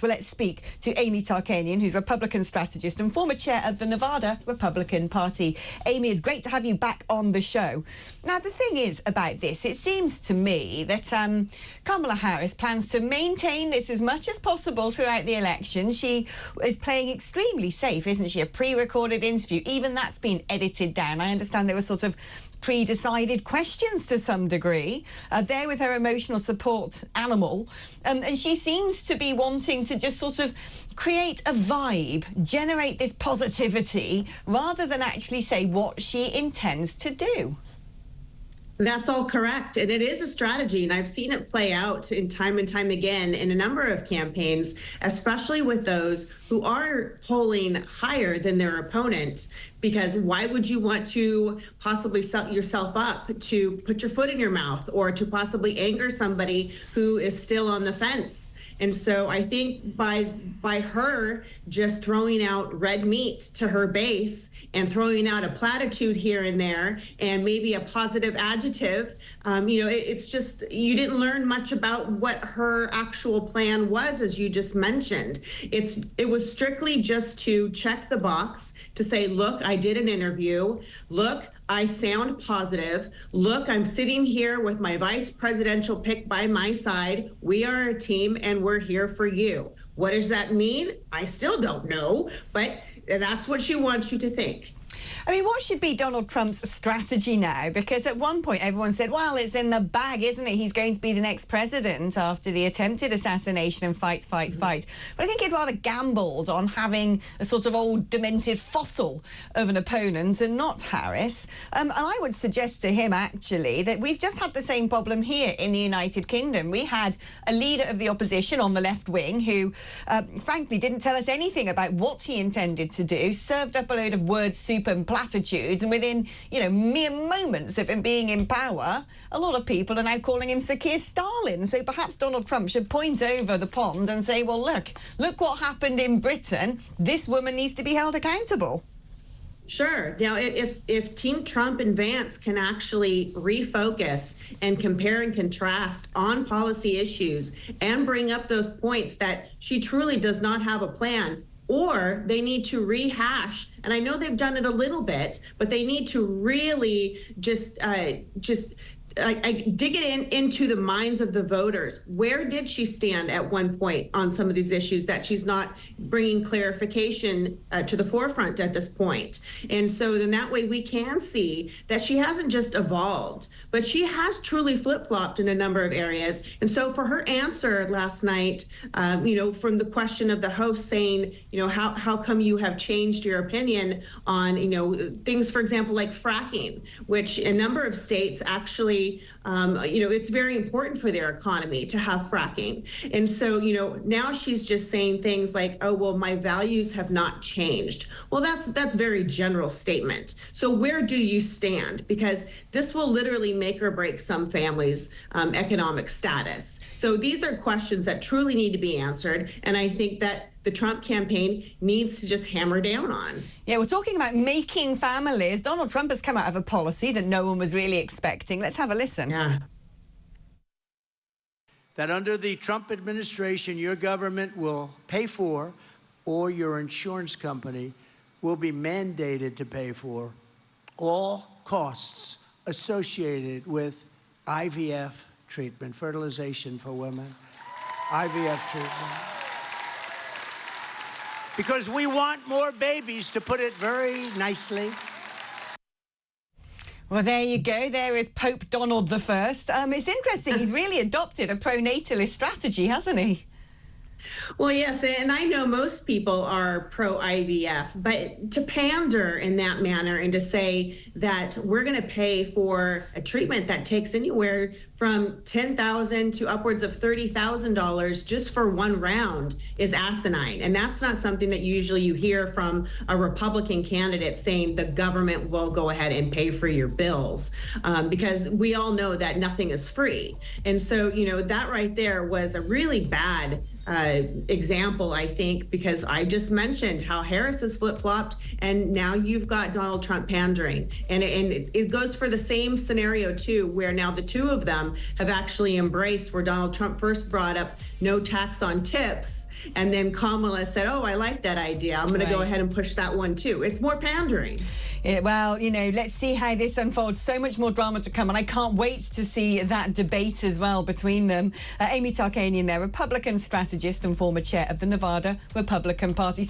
Well, let's speak to Amy Tarkanian, who's Republican strategist and former chair of the Nevada Republican Party. Amy, it's great to have you back on the show. Now, the thing is about this, it seems to me that Kamala Harris plans to maintain this as much as possible throughout the election. She is playing extremely safe, isn't she? A pre-recorded interview, even that's been edited down. I understand there were sort of pre-decided questions to some degree there with her emotional support animal. And she seems to be wanting to just sort of create a vibe, generate this positivity, rather than actually say what she intends to do. That's all correct. And it is a strategy. And I've seen it play out in time and time again in a number of campaigns, especially with those who are polling higher than their opponent. Because why would you want to possibly set yourself up to put your foot in your mouth or to possibly anger somebody who is still on the fence? And so I think by her just throwing out red meat to her base and throwing out a platitude here and there and maybe a positive adjective, it's just, you didn't learn much about what her actual plan was, as you just mentioned. It was strictly just to check the box to say, look, I did an interview. Look, I sound positive. Look, I'm sitting here with my vice presidential pick by my side. We are a team and we're here for you. What does that mean? I still don't know, but that's what she wants you to think. I mean, what should be Donald Trump's strategy now? Because at one point everyone said, well, it's in the bag, isn't it? He's going to be the next president after the attempted assassination and fight. But I think he'd rather gambled on having a sort of old demented fossil of an opponent and not Harris. And I would suggest to him, actually, that we've just had the same problem here in the United Kingdom. We had a leader of the opposition on the left wing who, frankly, didn't tell us anything about what he intended to do, served up a load of word soup and platitudes, and within, mere moments of him being in power, a lot of people are now calling him Sir Keir Starlin. So perhaps Donald Trump should point over the pond and say, well, look what happened in Britain. This woman needs to be held accountable. Sure. Now, if Team Trump and Vance can actually refocus and compare and contrast on policy issues and bring up those points that she truly does not have a plan, or they need to rehash, and I know they've done it a little bit, but they need to really just dig it into the minds of the voters. Where did she stand at one point on some of these issues that she's not bringing clarification to the forefront at this point? And so then that way we can see that she hasn't just evolved, but she has truly flip-flopped in a number of areas. And so for her answer last night, from the question of the host saying, how come you have changed your opinion on, things, for example, like fracking, which a number of states actually it's very important for their economy to have fracking. And so, now she's just saying things like, oh, well, my values have not changed. Well, that's very general statement. So where do you stand? Because this will literally make or break some families' economic status. So these are questions that truly need to be answered. And I think that the Trump campaign needs to just hammer down on. Yeah, we're talking about making families. Donald Trump has come out of a policy that no one was really expecting. Let's have a listen. Yeah. That under the Trump administration, your government will pay for, or your insurance company will be mandated to pay for, all costs associated with IVF treatment, fertilization for women, IVF treatment. Because we want more babies, to put it very nicely. Well, there you go. There is Pope Donald I. It's interesting. He's really adopted a pro-natalist strategy, hasn't he? Well, yes, and I know most people are pro-IVF, but to pander in that manner and to say that we're going to pay for a treatment that takes anywhere from $10,000 to upwards of $30,000 just for one round is asinine. And that's not something that usually you hear from a Republican candidate saying the government will go ahead and pay for your bills, because we all know that nothing is free. And so, that right there was a really bad example, I think, because I just mentioned how Harris has flip-flopped, and now you've got Donald Trump pandering. And it goes for the same scenario, too, where now the two of them have actually embraced, where Donald Trump first brought up no tax on tips, And then Kamala said, oh, I like that idea. I'm going to go Right. ahead and push that one too. It's more pandering. Yeah, well, let's see how this unfolds. So much more drama to come, and I can't wait to see that debate as well between them. Amy Tarkanian there, Republican strategist and former chair of the Nevada Republican Party.